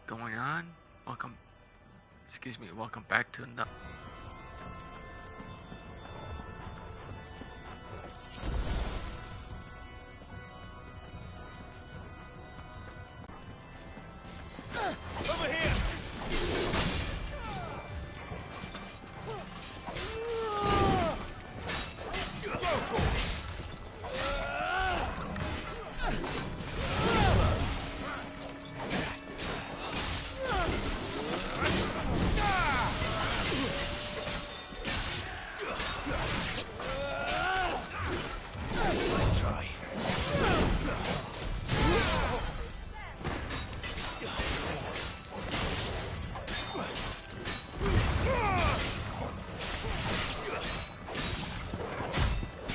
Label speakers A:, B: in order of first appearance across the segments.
A: going on? Welcome back to another.
B: Over here! Let's try.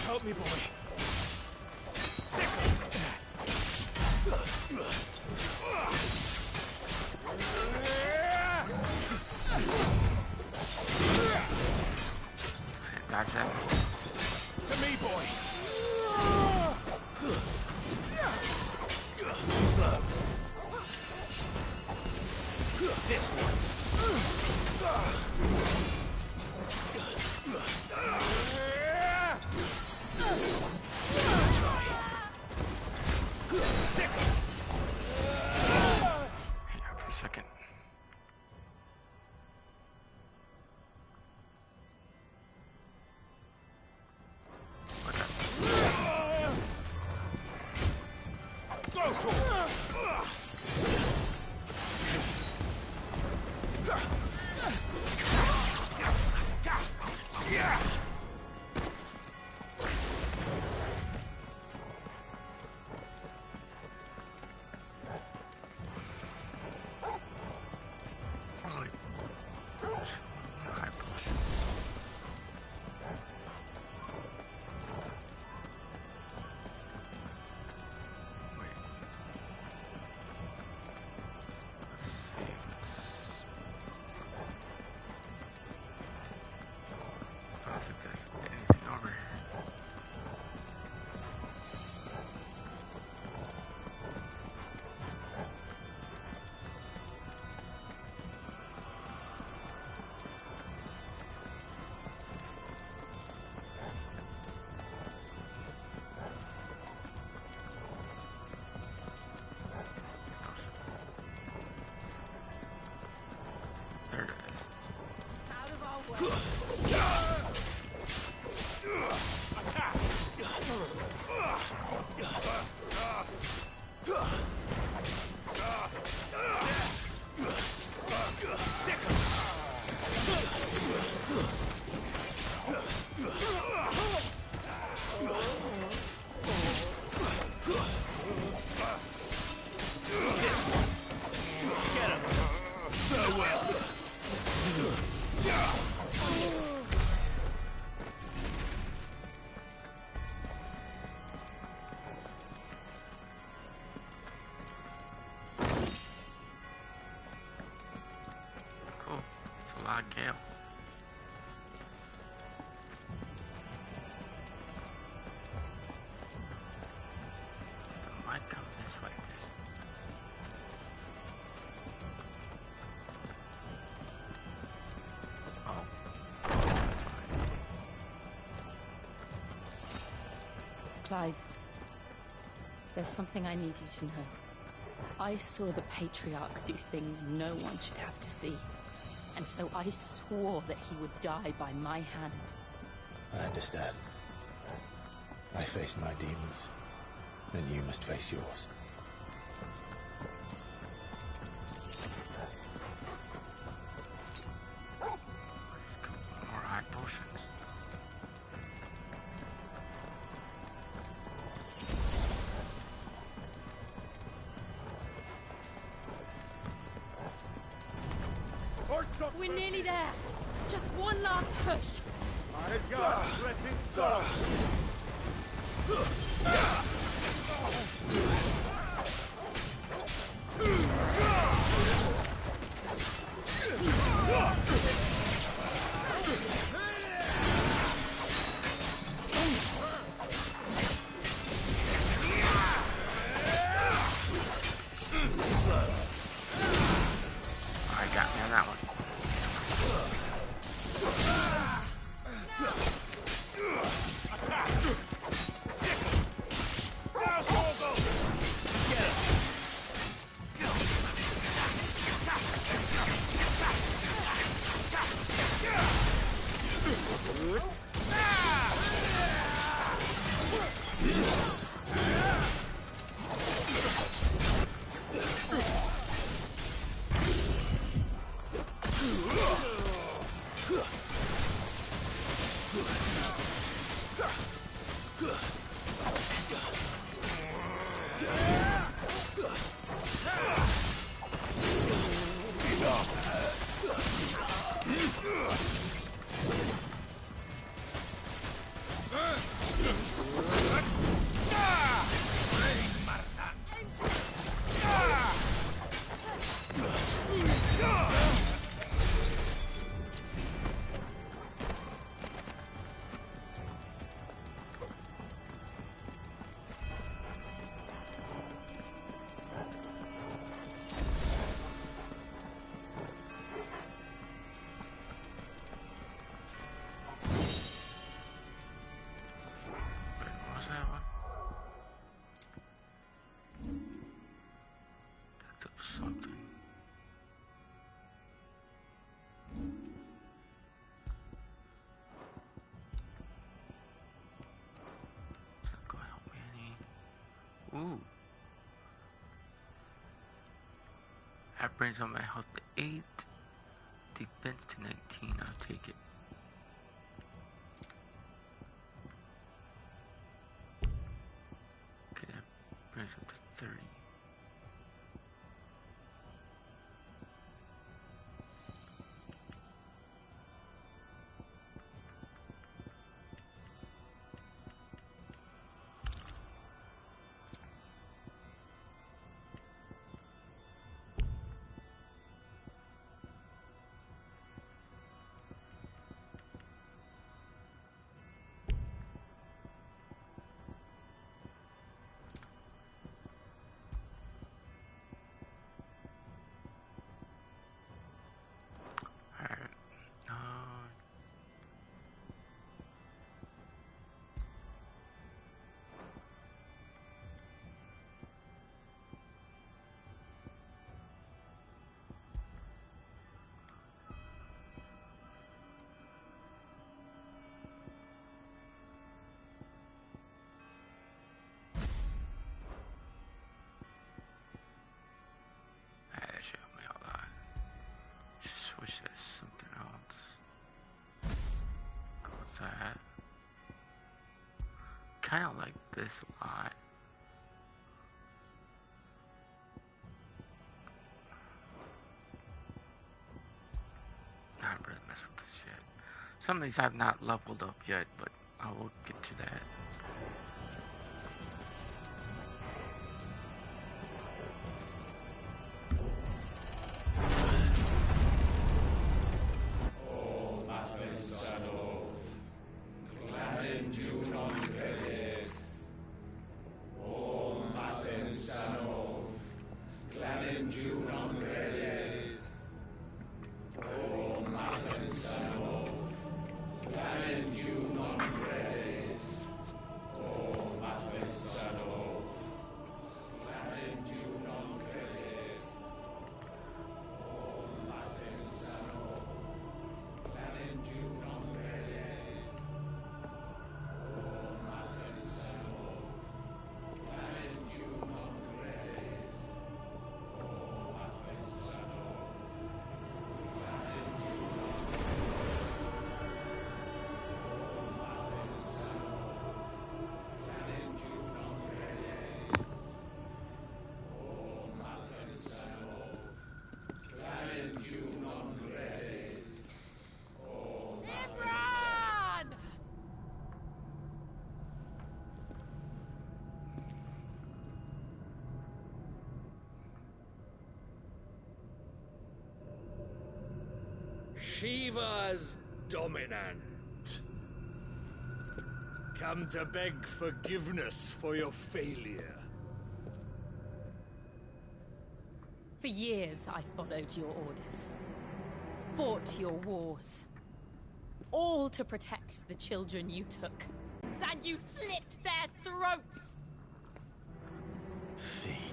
B: Help me, boy.
A: That's it.
B: To me, boy. Slow. This one. Let's try.
A: Hang on for a second.
B: Go to him. There it is.
C: Out of our way.
A: Cool. It's a log gale. It might come this way.
C: Clive, there's something I need you to know. I saw the Patriarch do things no one should have to see. And so I swore that he would die by my hand.
D: I understand. I faced my demons, and you must face yours.
A: Let's go. More high potions.
C: We're nearly there. Just one last push.
A: on that one. That one. Picked up something. It's not gonna help me any. Ooh. That brings up my health to 8. Defense to 19. I'll take it. Brings up to 30. Wish there's something else. What's that? Kind of like this a lot. Not really mess with this yet. Some of these I've not leveled up yet, but I will get to that.
B: Shiva's dominant. Come to beg forgiveness for your failure.
C: For years, I followed your orders. fought your wars. All to protect the children you took. And you slit their throats!
D: Fiend.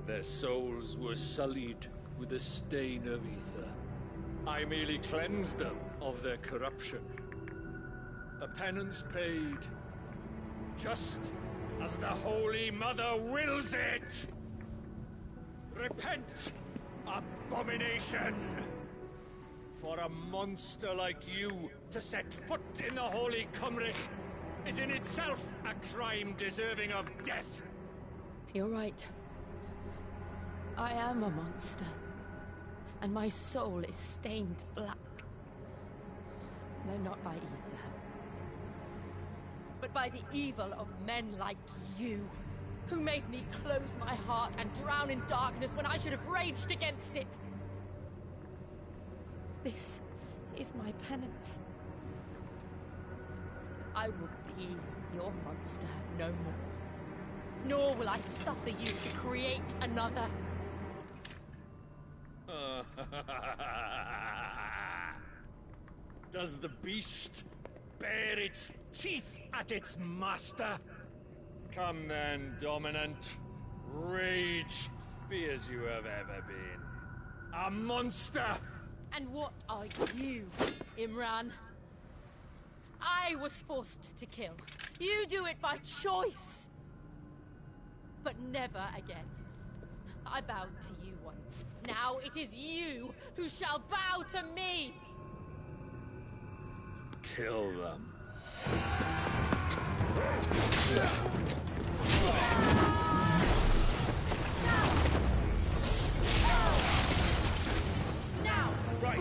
B: Their souls were sullied with the stain of ether. I merely cleansed them of their corruption. The penance paid, just as the Holy Mother wills it! Repent, abomination! For a monster like you to set foot in the Holy Cymric is in itself a crime deserving of death.
C: You're right. I am a monster. And my soul is stained black. Though not by ether. But by the evil of men like you, who made me close my heart and drown in darkness when I should have raged against it. This is my penance. I will be your monster no more. Nor will I suffer you to create another.
B: Does the beast bare its teeth at its master? Come then, Dominant. Rage, be as you have ever been. A monster!
C: And what are you, Imran? I was forced to kill. You do it by choice. But never again. I bowed to you once. Now it is you who shall bow to me!
B: Kill them.
C: Now!
B: Right.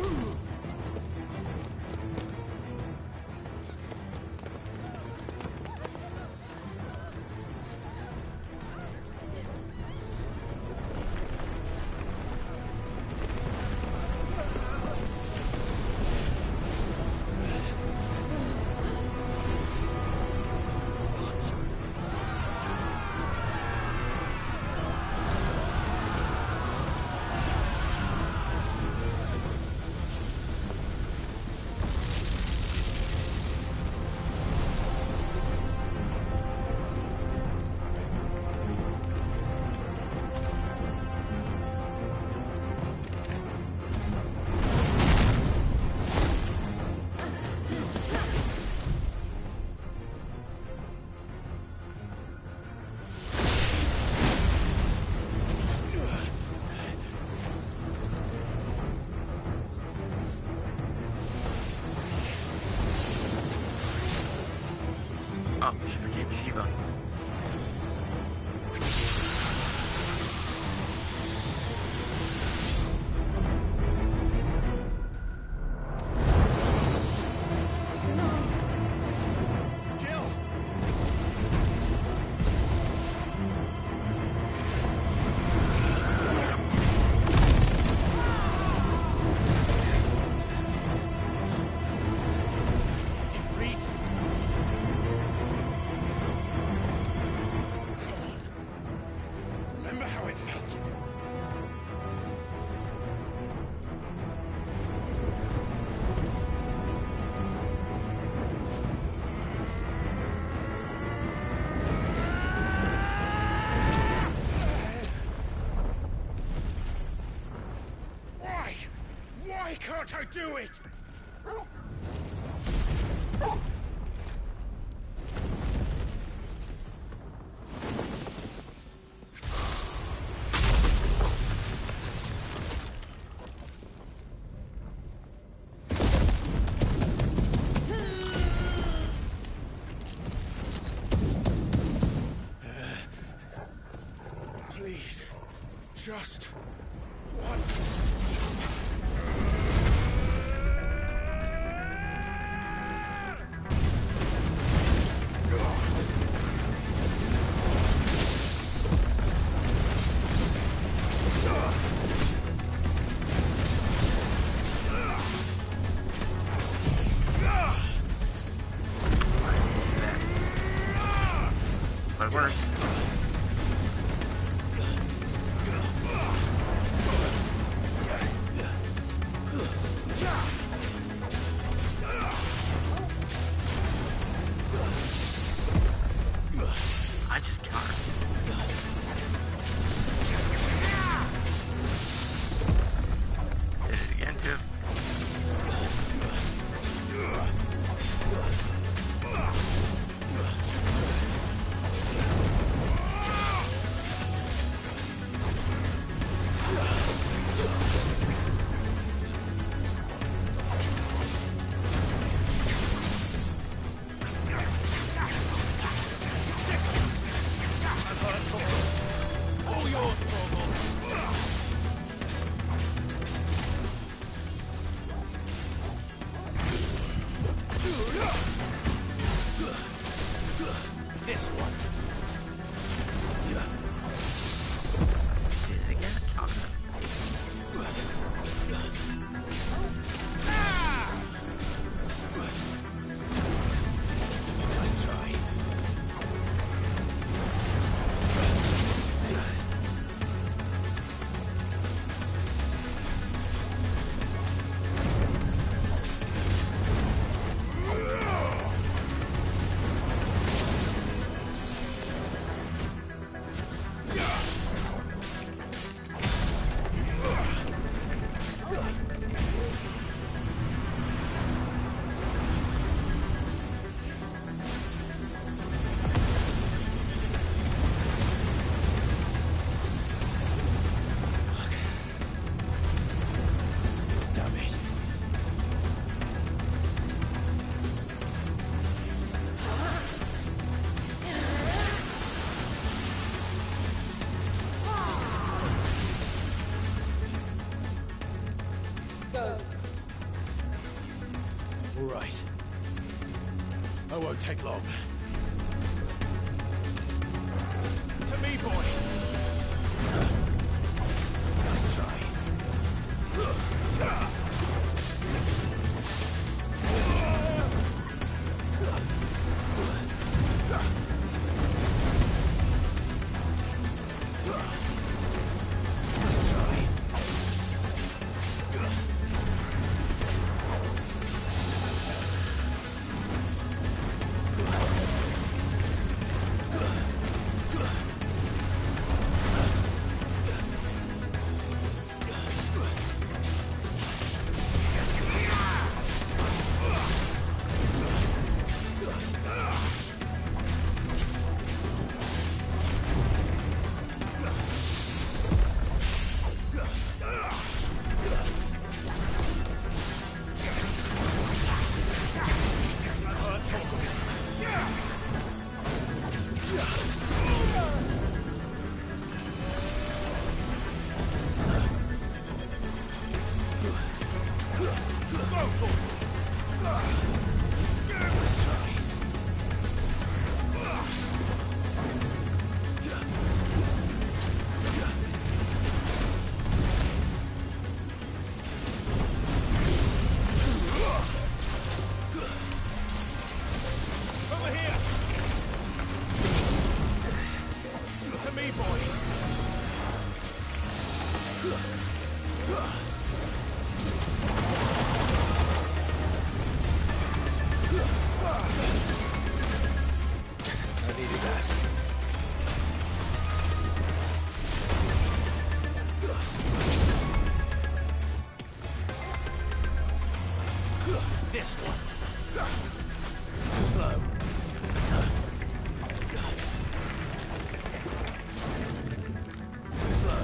A: Oh, should have taken Shiva.
B: Why can't I do it? Please, just once.
A: But worse.
D: right. I won't take long. To me, boy! Nice try. This one. Too slow. Too slow.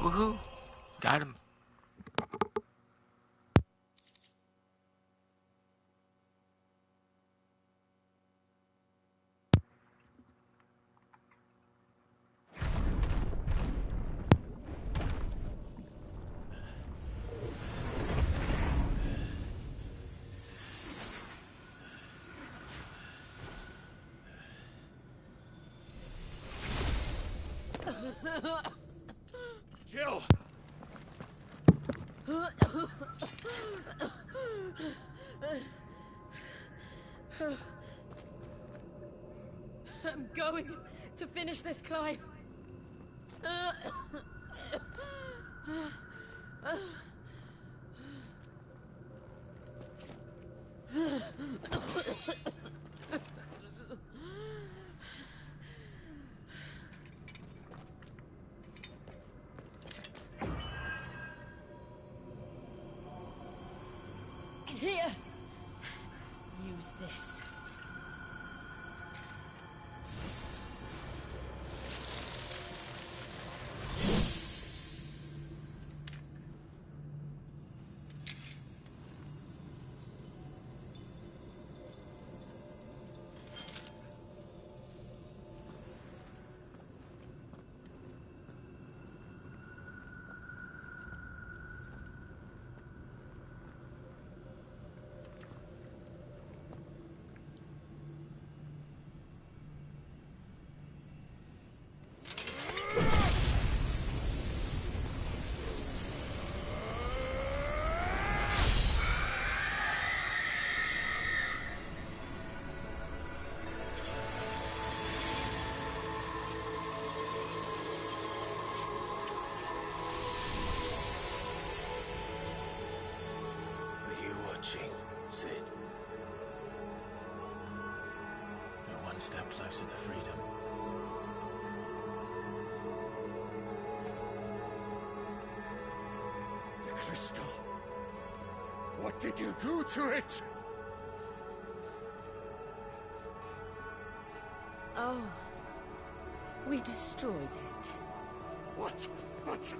A: Woohoo! Got him.
B: Jill!
C: I'm going to finish this, Clive. Here! Use this.
D: Sid. We're one step closer to freedom.
B: The crystal. What did you do to it?
C: Oh. We destroyed it.
B: What? But...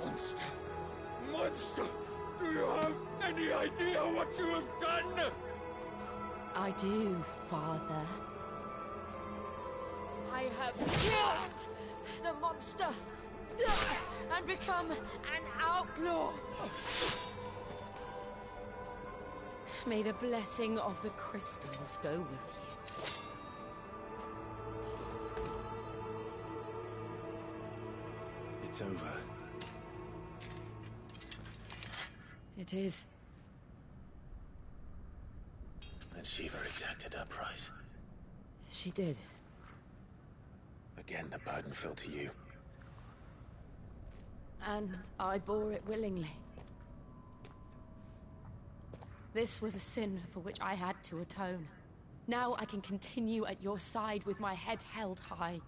B: Monster! Monster! Do you have any idea what you have done?
C: I do, Father. I have killed the monster and become an outlaw. May the blessing of the crystals go with you.
D: It's over.
C: It is.
D: And Shiva exacted her price.
C: She did.
D: Again, the burden fell to you.
C: And I bore it willingly. This was a sin for which I had to atone. Now I can continue at your side with my head held high.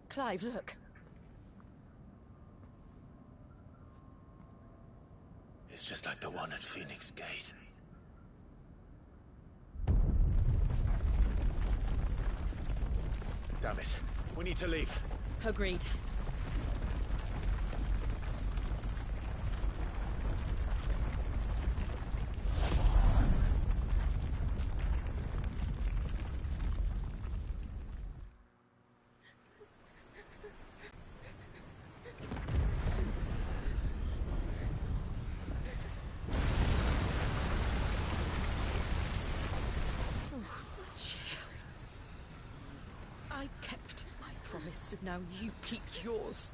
C: Clive, look.
D: It's just like the one at Phoenix Gate. Damn it. We need to leave.
C: Agreed. I kept my promise, and now you keep yours.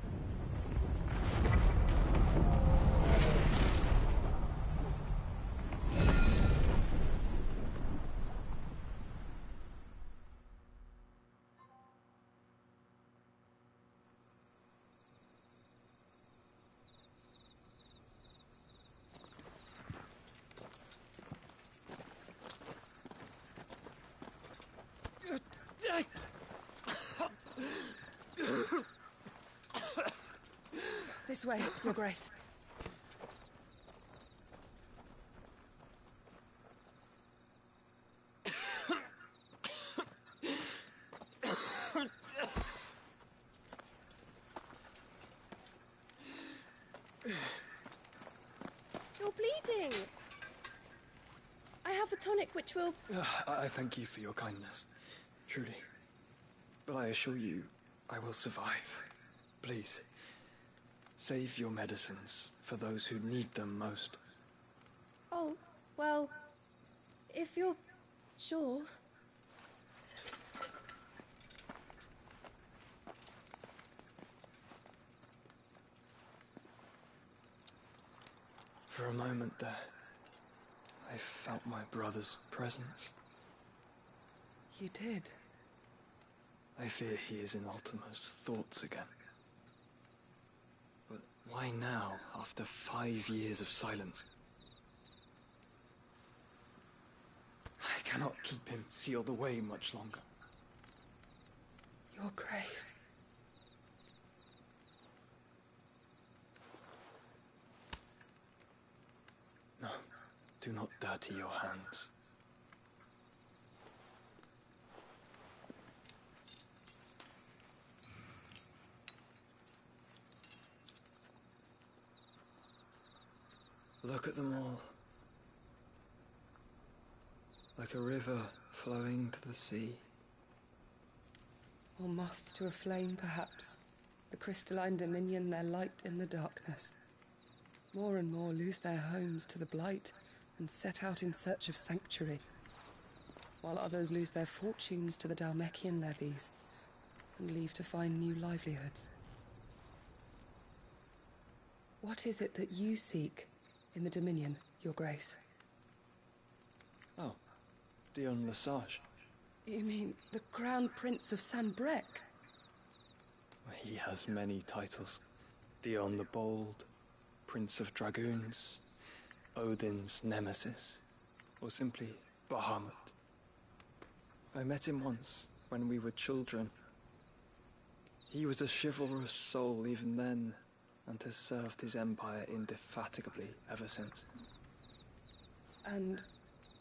C: This way, Your Grace.
E: doing? I have a tonic which will...
F: I thank you for your kindness, truly. But I assure you, I will survive. Please, save your medicines for those who need them most.
E: Oh, well, if you're sure...
F: For a moment there, I felt my brother's presence.
G: You did?
F: I fear he is in Ultima's thoughts again. But why now, after 5 years of silence? I cannot keep him sealed away much longer.
G: Your Grace.
F: No, do not dirty your hands. Look at them all. Like a river flowing to the sea.
G: Or moths to a flame, perhaps. The crystalline dominion their light in the darkness. More and more lose their homes to the blight and set out in search of sanctuary, while others lose their fortunes to the Dhalmekian levies and leave to find new livelihoods. What is it that you seek in the Dominion, Your Grace?
F: Oh, Dion Lesage.
G: You mean the Crown Prince of Sanbreque?
F: He has many titles. Dion the Bold, Prince of Dragoons, Odin's Nemesis, or simply Bahamut. I met him once, when we were children. He was a chivalrous soul even then, and has served his empire indefatigably ever since.
G: And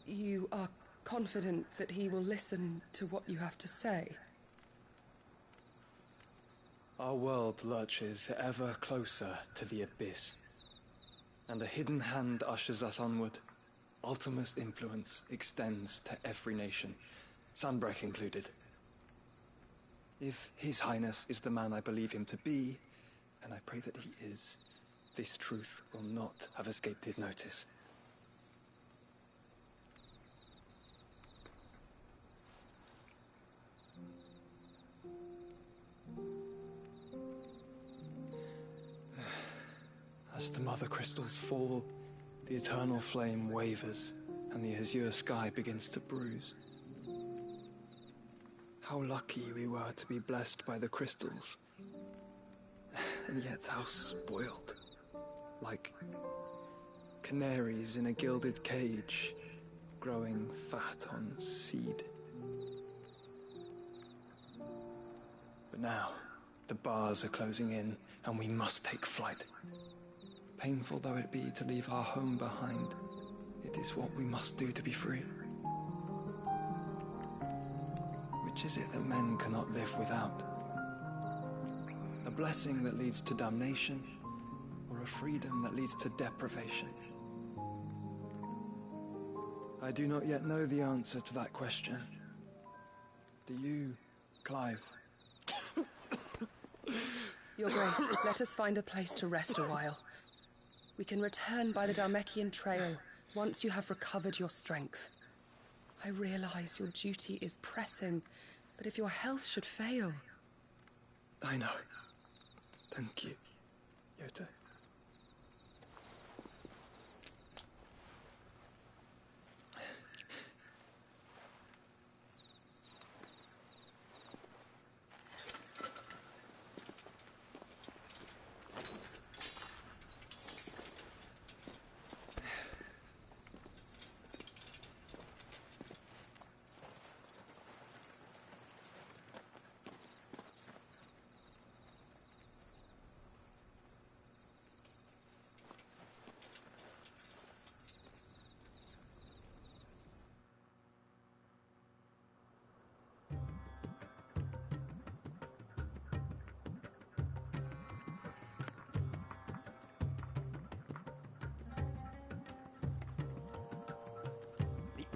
G: you are confident that he will listen to what you have to say?
F: Our world lurches ever closer to the abyss, and a hidden hand ushers us onward. Ultima's influence extends to every nation, Sanbreque included. If His Highness is the man I believe him to be, and I pray that he is, this truth will not have escaped his notice. As the mother crystals fall, the eternal flame wavers, and the azure sky begins to bruise. How lucky we were to be blessed by the crystals, and yet how spoiled. Like canaries in a gilded cage, growing fat on seed. But now, the bars are closing in, and we must take flight. Painful though it be to leave our home behind, it is what we must do to be free. Which is it that men cannot live without? A blessing that leads to damnation, or a freedom that leads to deprivation? I do not yet know the answer to that question. Do you, Clive?
G: Your Grace, let us find a place to rest a while. We can return by the Dhalmekian trail once you have recovered your strength. I realize your duty is pressing, but if your health should fail...
F: I know. Thank you, Yota.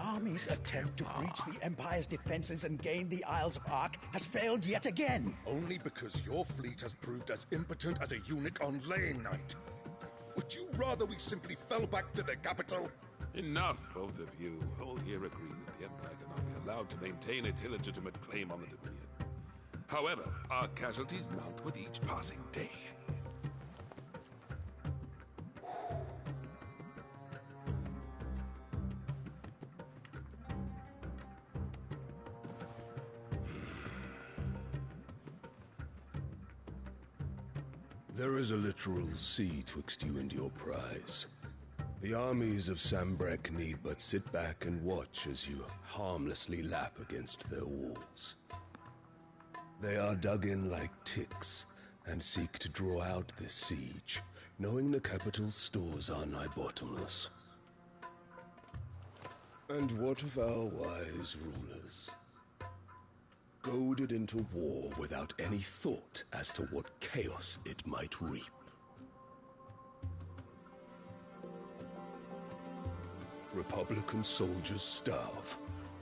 H: army's attempt to breach the Empire's defenses and gain the Isles of Ark has failed yet again.
I: Only because your fleet has proved as impotent as a eunuch on Lane Night. Would you rather we simply fell back to the capital?
J: Enough, both of you. All here agree that the Empire cannot be allowed to maintain its illegitimate claim on the Dominion. However, our casualties mount with each passing day.
K: There is a literal sea twixt you and your prize. The armies of Sambrek need but sit back and watch as you harmlessly lap against their walls. They are dug in like ticks and seek to draw out this siege, knowing the capital's stores are nigh bottomless. And what of our wise rulers? Goaded into war without any thought as to what chaos it might reap. Republican soldiers starve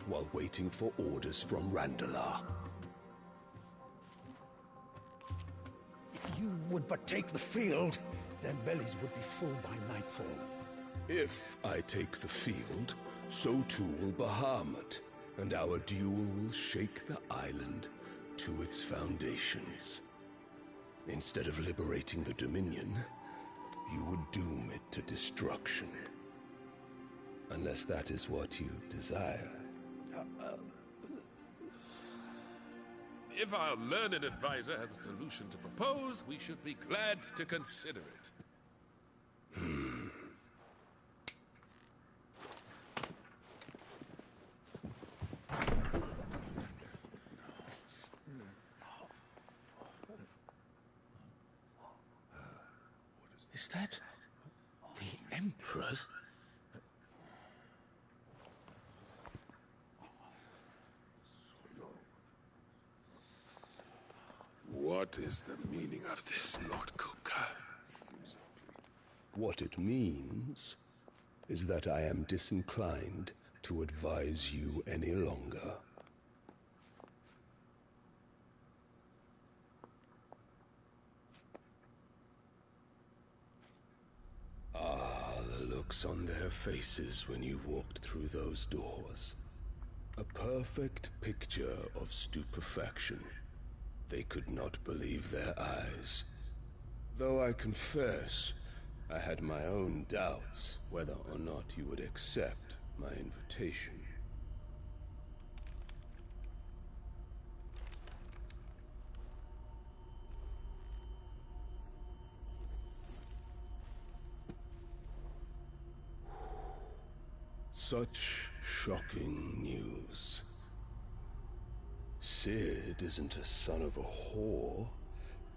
K: while waiting for orders from Randalar.
H: If you would but take the field, their bellies would be full by nightfall.
K: If I take the field, so too will Bahamut, and our duel will shake the island to its foundations. Instead of liberating the Dominion, you would doom it to destruction. Unless that is what you desire.
J: If our learned advisor has a solution to propose, we should be glad to consider it.
A: Is that the Emperor's?
J: What is the meaning of this, Lord Kupka?
K: What it means is that I am disinclined to advise you any longer. Ah, the looks on their faces when you walked through those doors. A perfect picture of stupefaction. They could not believe their eyes. Though I confess, I had my own doubts whether or not you would accept my invitation. Such shocking news. Sid isn't a son of a whore.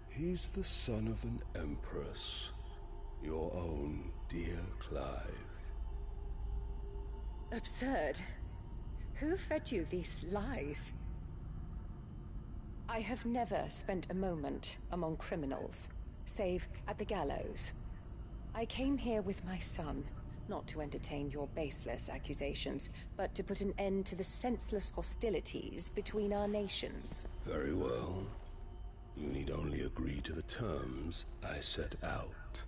K: He's the son of an empress. Your own dear Clive.
G: Absurd. Who fed you these lies? I have never spent a moment among criminals, save at the gallows. I came here with my son, not to entertain your baseless accusations, but to put an end to the senseless hostilities between our nations.
K: Very well. You need only agree to the terms I set out.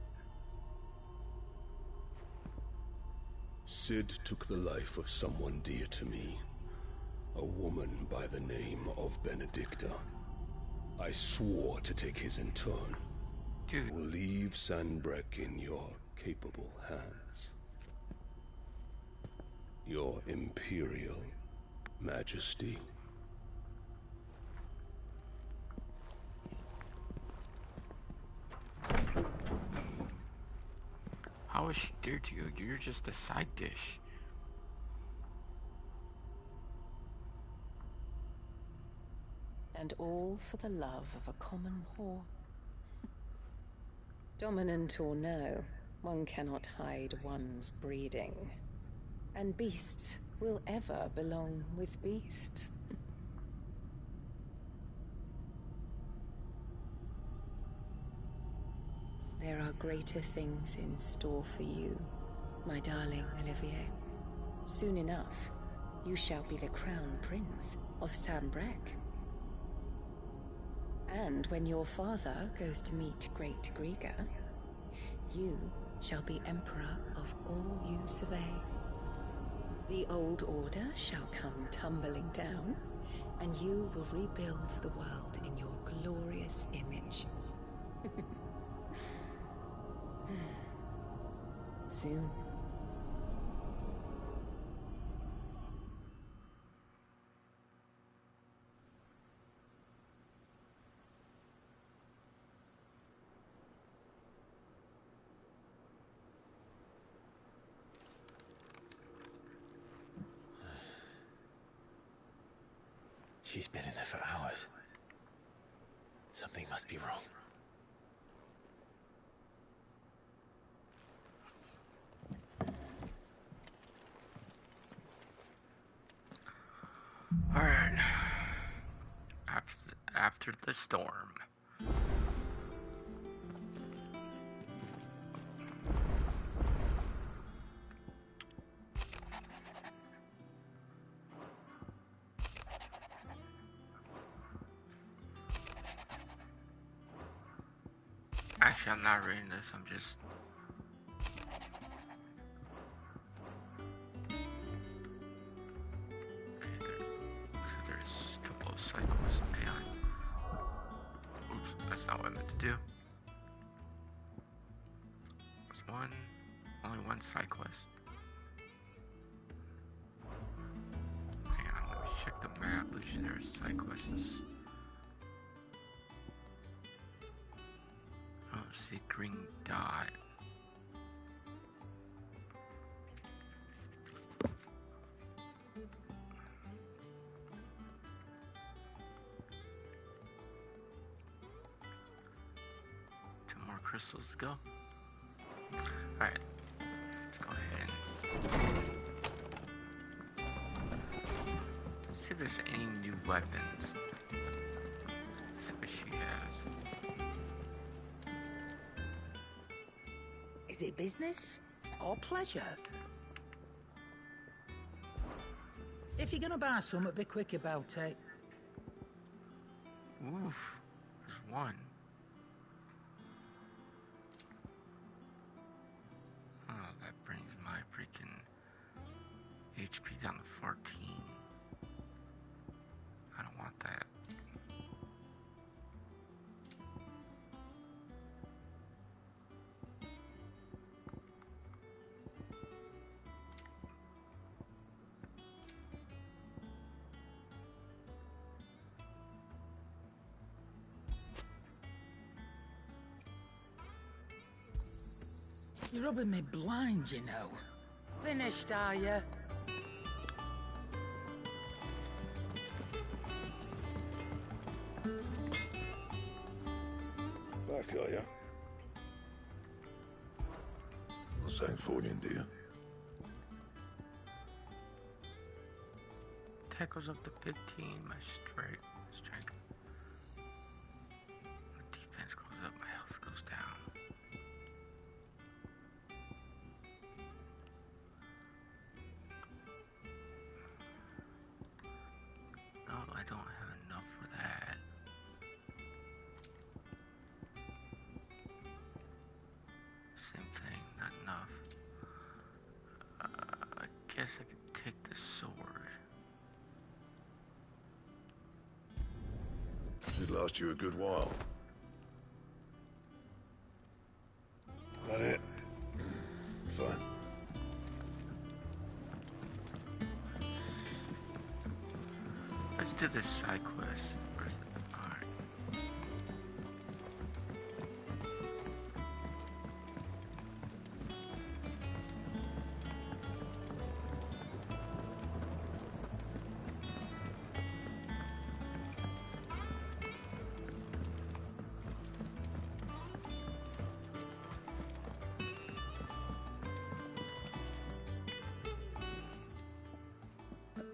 K: Sid took the life of someone dear to me, a woman by the name of Benedicta. I swore to take his in turn.
A: Dude.
K: Will leave Sanbreque in your capable hands. Your Imperial Majesty.
A: How is she dear to you? You're just a side dish.
C: And all for the love of a common whore. Dominant or no, one cannot hide one's breeding. And beasts will ever belong with beasts. There are greater things in store for you, my darling Olivier. Soon enough,
L: you shall be the crown prince of Sambrek. And when your father goes to meet Great Griga, you shall be emperor of all you survey. The old order shall come tumbling down, and you will rebuild the world in your glorious image. Soon.
D: She's been in there for hours. Something must be wrong.
A: Alright. After the storm. Actually, I'm not reading this, I'm just... So there's a couple of cycles behind. Oops, that's not what I meant to do. There's only one cyclist. Hang on, let me check the map, which there are cyclists. Oh, see green dot. Two more crystals to go. Alright, let's go ahead and see if there's any new weapons. See what she has.
M: Is it business or pleasure? If you're gonna buy something, be quick about it.
A: Oof, there's one. Oh, that brings my freaking HP down to 14. I don't want that.
M: You're rubbing me blind, you know. Finished, are you?
I: Back, are ya? Not saying Fordian, do you?
A: Tackles up to 15, my strike. My defense goes up, my health goes down. No, I don't have enough for that. Same thing, not enough. I guess I could take the sword.
I: Should last you a good while. That it? Fine.
A: Let's do this side quest. Where's it? Alright.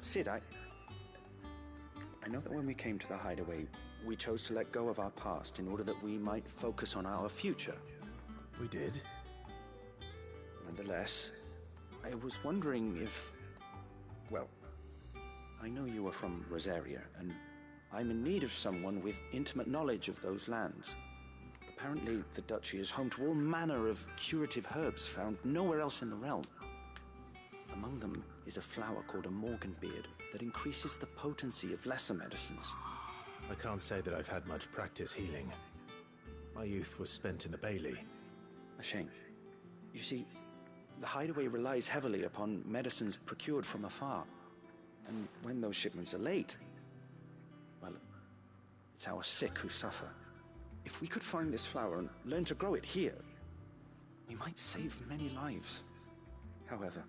N: Sid, I know that when we came to the hideaway, we chose to let go of our past in order that we might focus on our future.
D: We did.
N: Nonetheless, I was wondering if, well, I know you are from Rosaria, and I'm in need of someone with intimate knowledge of those lands. Apparently, the duchy is home to all manner of curative herbs found nowhere else in the realm. Among them is a flower called a morganbeard that increases the potency of lesser medicines.
D: I can't say that I've had much practice healing. My youth was spent in the Bailey.
N: A shame. You see, the hideaway relies heavily upon medicines procured from afar. And when those shipments are late, well, it's our sick who suffer. If we could find this flower and learn to grow it here, we might save many lives. However,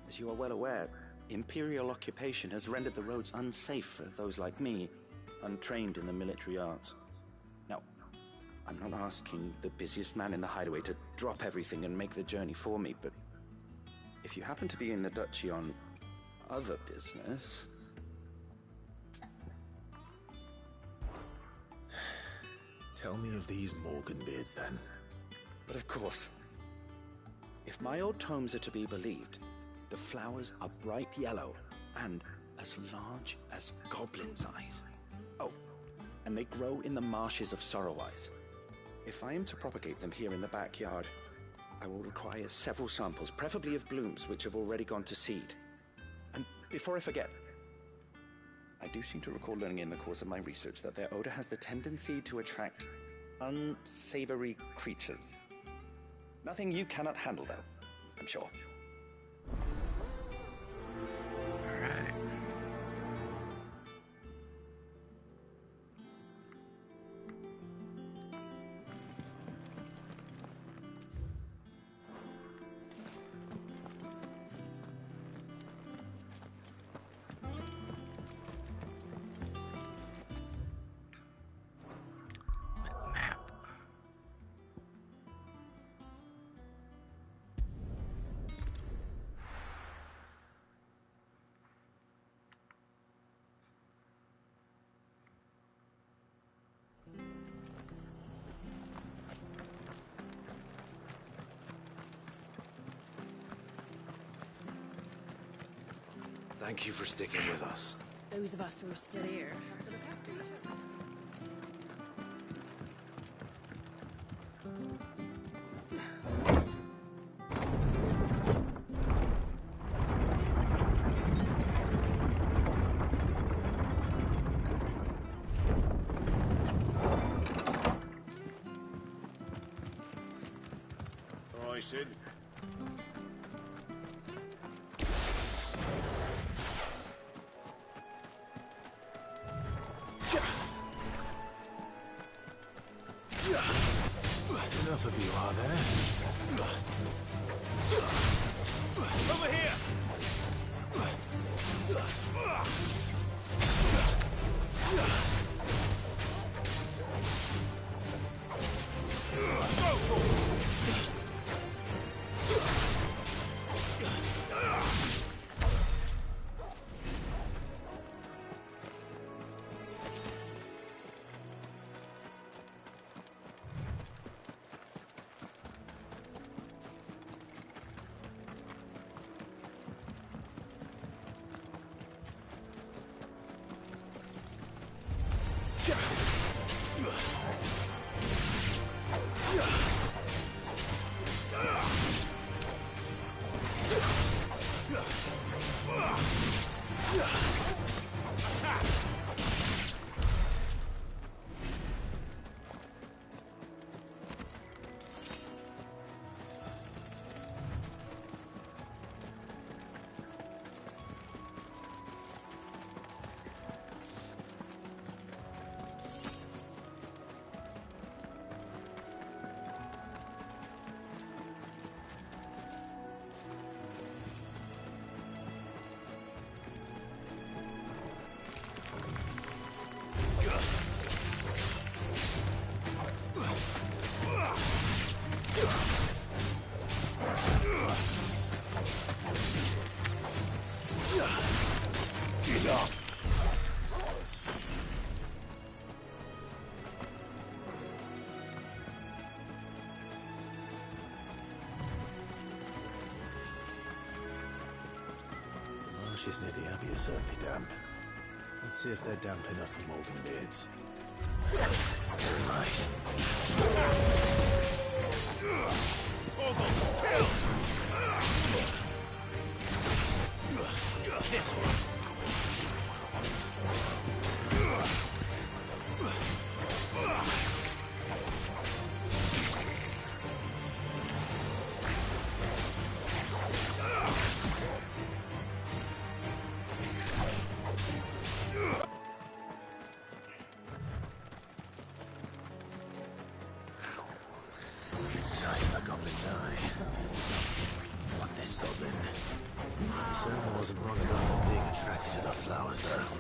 N: as you are well aware, Imperial occupation has rendered the roads unsafe for those like me, untrained in the military arts. Now, I'm not asking the busiest man in the hideaway to drop everything and make the journey for me, but if you happen to be in the duchy on other business...
D: Tell me of these morganbeards, then.
N: But of course. If my old tomes are to be believed, the flowers are bright yellow and as large as goblins' eyes. Oh, and they grow in the marshes of Sorrowise. If I am to propagate them here in the backyard, I will require several samples, preferably of blooms which have already gone to seed. And before I forget, I do seem to recall learning in the course of my research that their odor has the tendency to attract unsavory creatures. Nothing you cannot handle, though, I'm sure.
A: Alright. Map.
D: Thank you for sticking with us.
E: Those of us who are still here have to look after each other.
I: All right, Sid.
D: Enough of you, are there?
I: Over here!
D: patches near the Abbey are certainly damp. Let's see if they're damp enough for Morgan beards. Right.
O: This one.
D: Size of a goblin's eye. What this goblin? Certainly wasn't wrong about being attracted to the flowers, though.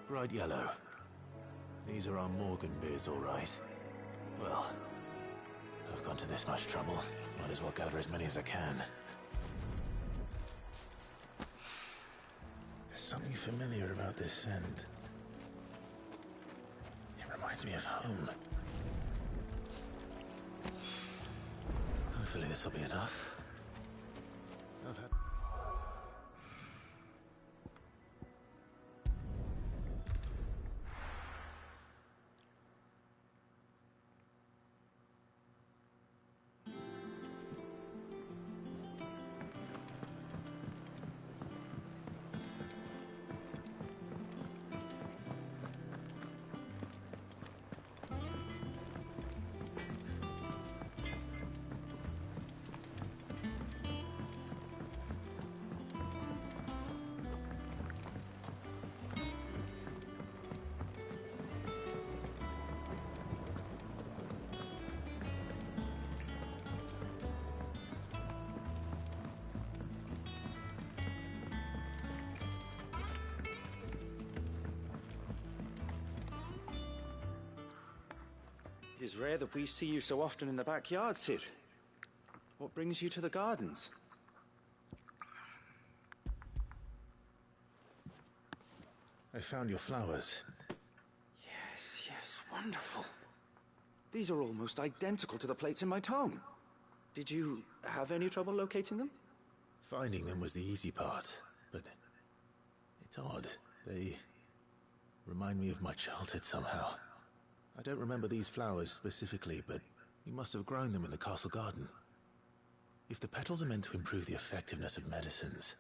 D: Bright yellow. These are our Morgan beards, all right. Well, I've gone to this much trouble. Might as well gather as many as I can. There's something familiar about this scent. It reminds me of home. Hopefully this will be enough. I've had...
N: It is rare that we see you so often in the backyard, Cid. What brings you to the gardens?
D: I found your flowers.
N: Yes, yes, wonderful. These are almost identical to the plates in my tome. Did you have any trouble locating them?
D: Finding them was the easy part, but it's odd. They remind me of my childhood somehow. I don't remember these flowers specifically, but you must have grown them in the castle garden. If the petals are meant to improve the effectiveness of medicines,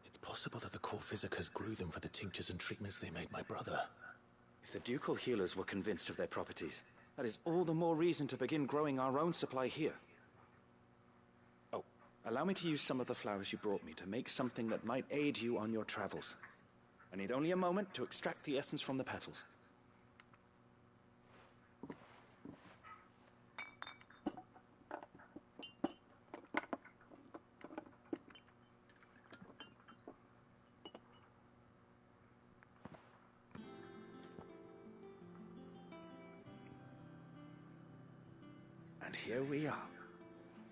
D: it's possible that the court physicers grew them for the tinctures and treatments they made my brother.
N: If the ducal healers were convinced of their properties, that is all the more reason to begin growing our own supply here. Oh, allow me to use some of the flowers you brought me to make something that might aid you on your travels. I need only a moment to extract the essence from the petals. And here we are.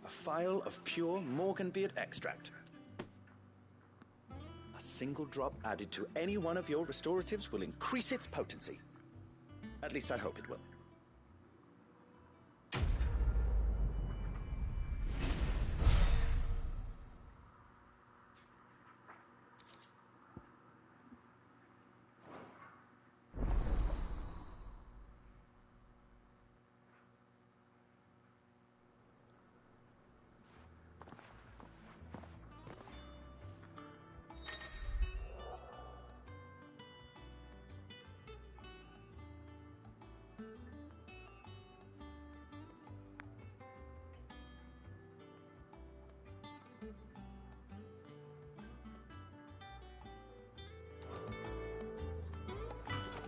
N: A phial of pure Morganbeard extract. A single drop added to any one of your restoratives will increase its potency. At least I hope it will.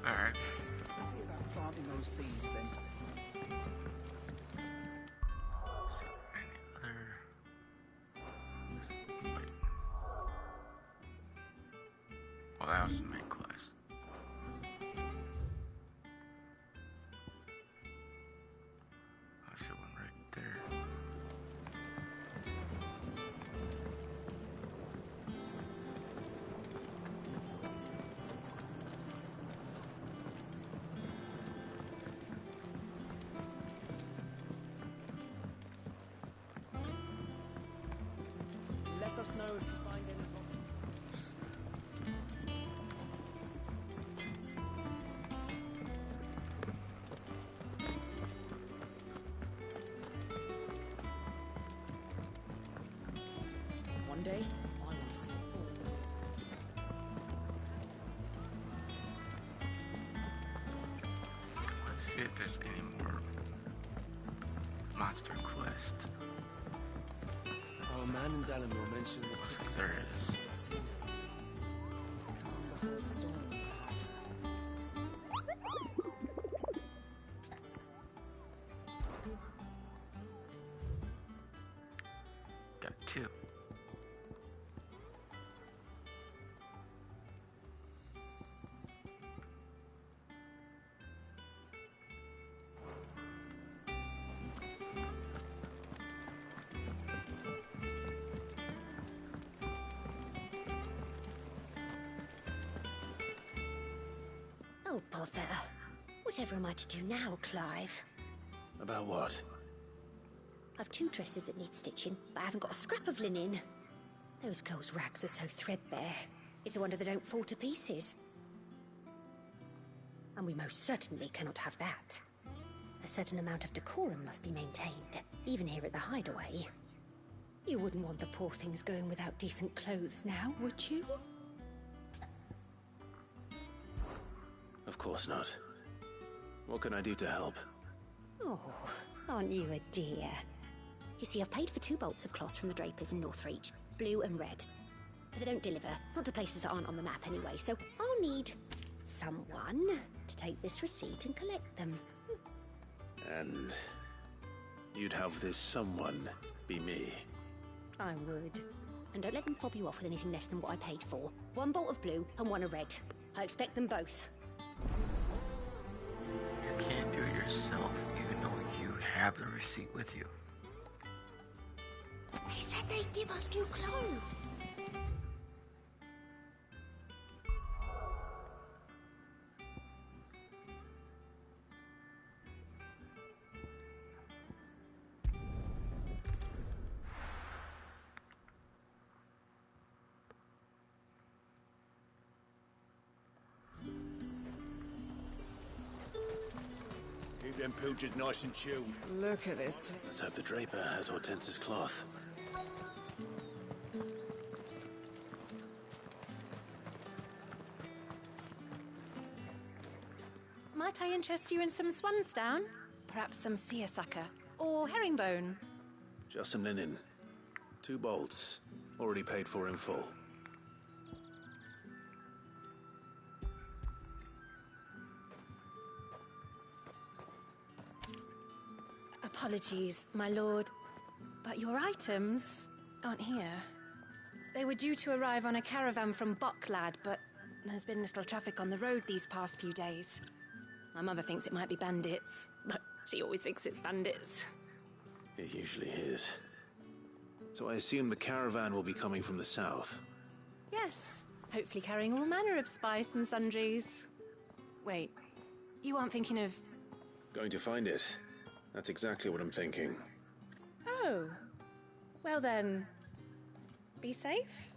A: Alright.
M: Let's see about planting those seeds then.
A: Well, that was the main quest. That's the one right there.
N: Let us know if you find any. One day, I want to see it all.
A: Let's see if there's any more monster quest.
K: Our man in Dalamore mentioned that
A: There is. Got two.
O: Oh, bother. Whatever am I to do now, Clive?
D: About what?
O: I've 2 dresses that need stitching, but I haven't got a scrap of linen. Those girls' rags are so threadbare. It's a wonder they don't fall to pieces. And we most certainly cannot have that. A certain amount of decorum must be maintained, even here at the Hideaway. You wouldn't want the poor things going without decent clothes now, would you?
D: Of course not. What can I do to help?
O: Oh, aren't you a dear? You see, I've paid for 2 bolts of cloth from the drapers in Northreach, blue and red. But they don't deliver, not to places that aren't on the map anyway, so I'll need someone to take this receipt and collect them.
D: And you'd have this someone be me?
O: I would. And don't let them fob you off with anything less than what I paid for. 1 bolt of blue and 1 of red. I expect them both.
A: You can't do it yourself, even though you have the receipt with you.
O: They said they'd give us new clothes.
B: Keep them pilchards nice and chilled.
G: Look at this.
D: Let's hope the draper has Hortense's cloth.
C: Might I interest you in some swansdown? Perhaps some seersucker or herringbone?
D: Just some linen. 2 bolts. Already paid for in full.
L: Apologies, my lord, but your items aren't here. They were due to arrive on a caravan from Bucklad, but there's been little traffic on the road these past few days. My mother thinks it might be bandits, but she always thinks it's bandits.
D: It usually is. So I assume the caravan will be coming from the south.
L: Yes, hopefully carrying all manner of spice and sundries. Wait, you aren't thinking of...
D: Going to find it. That's exactly what I'm thinking.
L: Oh, well then, be safe.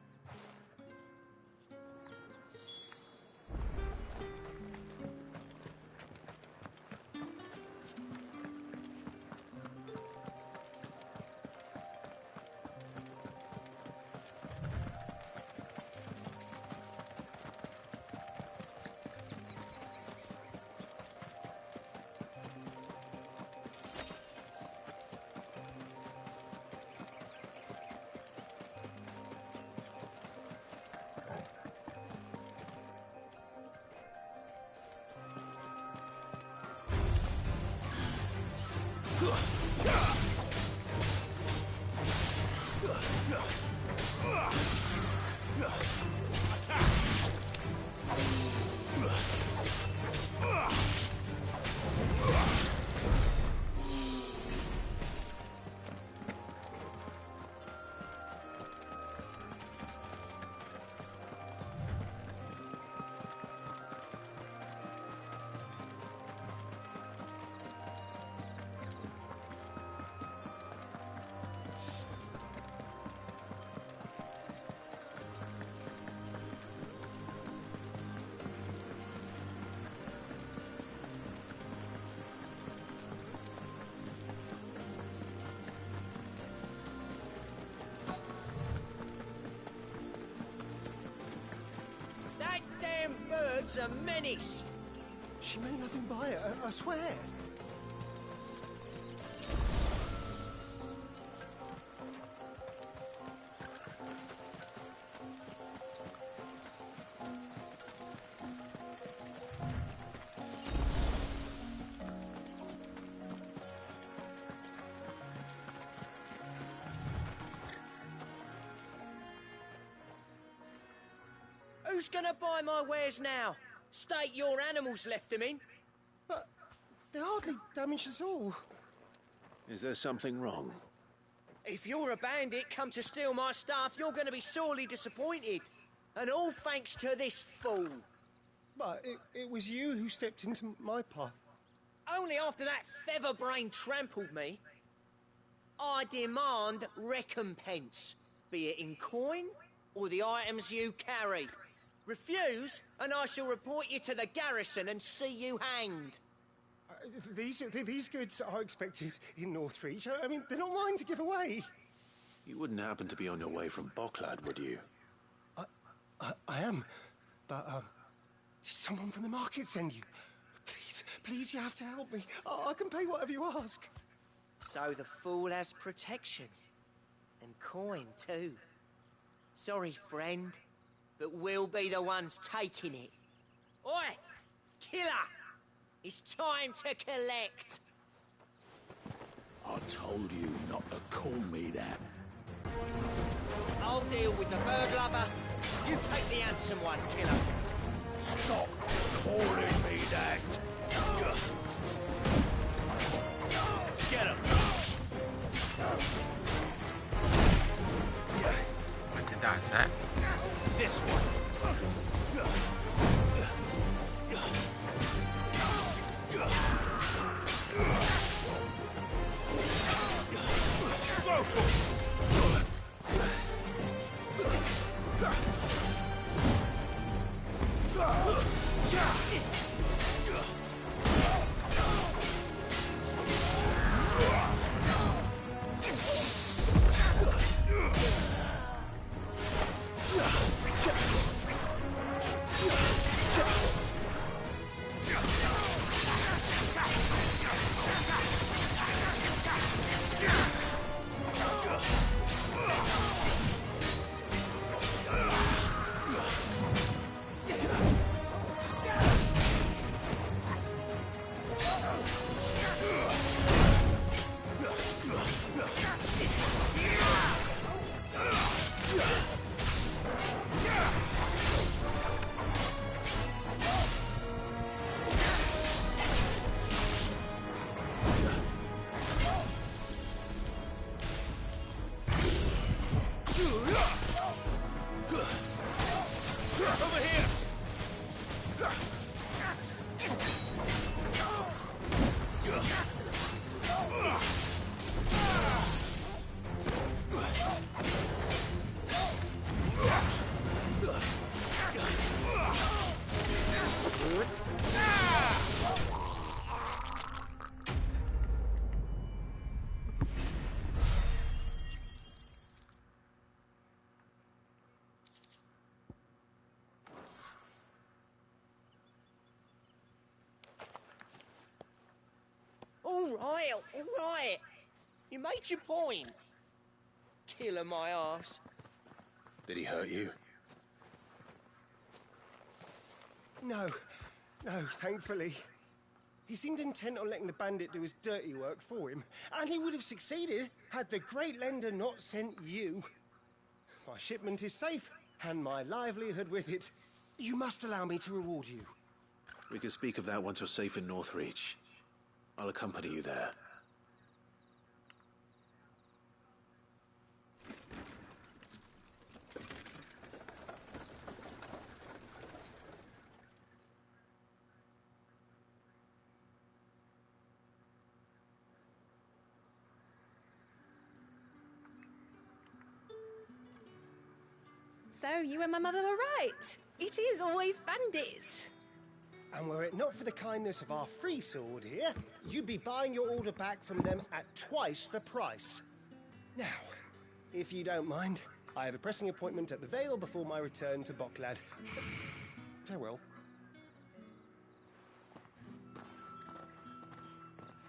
P: Bird's a menace.
H: She meant nothing by it, I swear.
P: Who's gonna buy my wares now? State your animals left them in.
H: But they hardly damaged us all.
D: Is there something wrong?
P: If you're a bandit come to steal my stuff, you're gonna be sorely disappointed. And all thanks to this fool.
H: But it was you who stepped into my path.
P: Only after that feather-brain trampled me. I demand recompense, be it in coin or the items you carry. Refuse, and I shall report you to the garrison and see you hanged.
H: These goods are expected in Northreach. I mean, they're not mine to give away.
D: You wouldn't happen to be on your way from Bucklad, would you?
H: I am, but did someone from the market send you? Please, you have to help me. I can pay whatever you ask.
P: So the fool has protection. And coin, too. Sorry, friend, but we'll be the ones taking it. Oi! Killer! It's time to collect!
Q: I told you not to call me that.
P: I'll deal with the bird lover. You take the handsome one, killer.
Q: Stop calling me that! Get him!
A: What to dissect?
Q: This one! Go to him!
P: All right. You made your point. Killer my ass.
D: Did he hurt you?
H: No, thankfully. He seemed intent on letting the bandit do his dirty work for him, and he would have succeeded had the Great Lender not sent you. My shipment is safe, and my livelihood with it. You must allow me to reward you.
D: We can speak of that once you're safe in Northreach. I'll accompany you there.
E: So, you and my mother were right. It is always bandits.
H: And were it not for the kindness of our free sword here, you'd be buying your order back from them at twice the price. Now, if you don't mind, I have a pressing appointment at the Vale before my return to Bocklad. Farewell.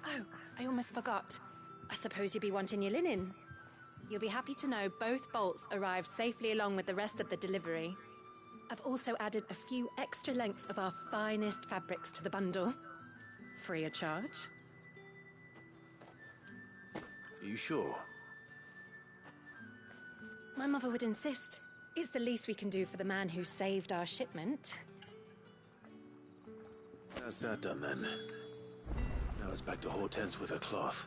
C: Oh, I almost forgot. I suppose you'll be wanting your linen. You'll be happy to know both bolts arrived safely along with the rest of the delivery. I've also added a few extra lengths of our finest fabrics to the bundle. Free of charge.
D: Are you sure?
C: My mother would insist. It's the least we can do for the man who saved our shipment.
D: That's that done then. Now it's back to Hortense with her cloth.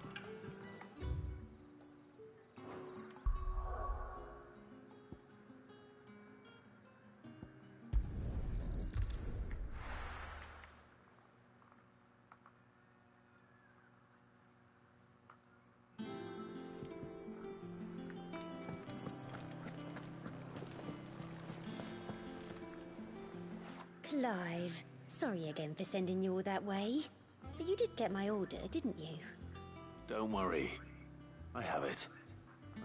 O: Clive, sorry again for sending you all that way. But you did get my order, didn't you?
D: Don't worry. I have it.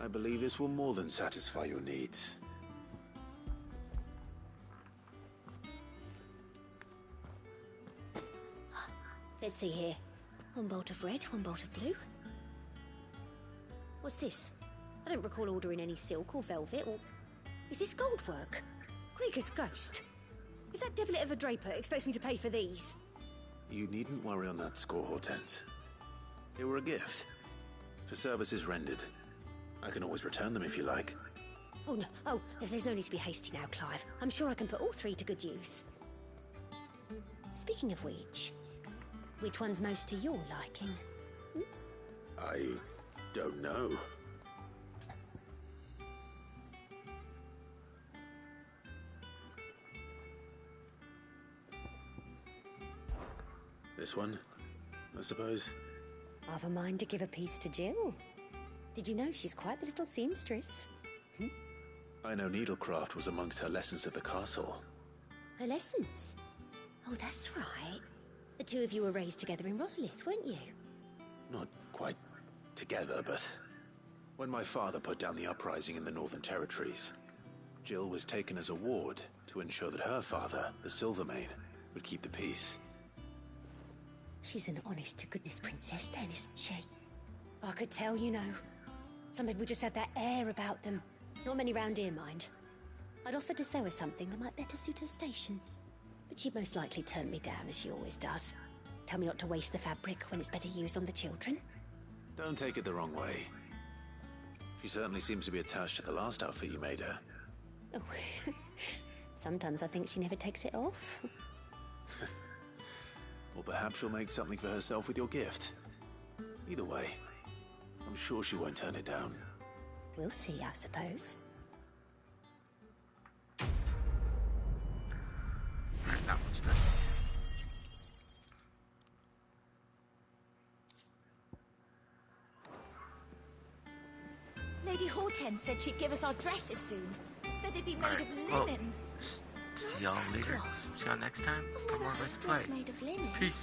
D: I believe this will more than satisfy your needs.
O: Let's see here. One bolt of red, one bolt of blue. What's this? I don't recall ordering any silk or velvet or... Is this gold work? Krieger's ghost. If that devilet of a draper expects me to pay for these...
D: You needn't worry on that score, Hortense. They were a gift. For services rendered. I can always return them if you like.
O: Oh, no. Oh, there's no need to be hasty now, Clive. I'm sure I can put all three to good use. Speaking of which one's most to your liking?
D: I don't know. This one, I suppose.
O: I've a mind to give a piece to Jill. Did you know she's quite the little seamstress?
D: I know needlecraft was amongst her lessons at the castle.
O: Her lessons? Oh, that's right. The two of you were raised together in Rosalith, weren't you?
D: Not quite together, but when my father put down the uprising in the Northern Territories, Jill was taken as a ward to ensure that her father, the Silvermane, would keep the peace.
O: She's an honest-to-goodness princess then, isn't she? I could tell, you know. Some people just have that air about them. Not many round here, mind. I'd offered to sew her something that might better suit her station. But she'd most likely turn me down, as she always does. Tell me not to waste the fabric when it's better used on the children.
D: Don't take it the wrong way. She certainly seems to be attached to the last outfit you made her.
O: Oh, sometimes I think she never takes it off.
D: Or perhaps she'll make something for herself with your gift. Either way, I'm sure she won't turn it down.
O: We'll see, I suppose.
A: That one's done.
R: Ten said she'd give us our dresses soon. Said they'd be made
A: Alright,
R: of
A: well,
R: linen.
A: see y'all later. See y'all next time for more Let's Play.
R: Made of linen.
A: Peace.